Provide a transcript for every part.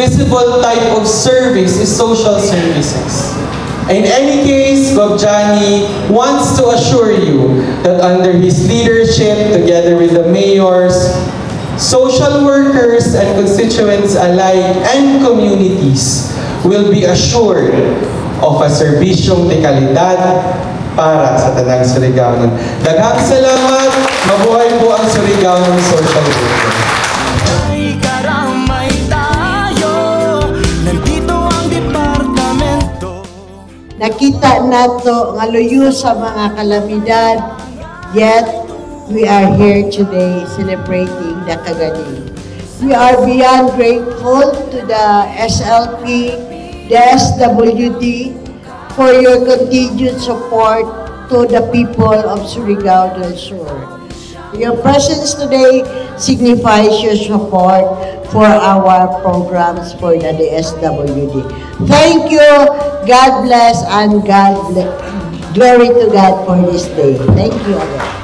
visible type of service is social services. In any case, Gov. Johnny wants to assure you that under his leadership, together with the mayors, social workers and constituents alike and communities will be assured of a serbisyong de kalidad para sa tanang Surigaonon. Daghang salamat, mabuhay po ang Surigaonon social worker. Nakita nato nga luyo sa mga kalamidad, yet we are here today celebrating the Kaganing. We are beyond grateful to the SLP, the SWD, for your continued support to the people of Surigao del Sur. Your presence today signifies your support for our programs for the DSWD. Thank you, God bless, and glory to God for this day. Thank you again.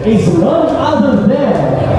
Is none other than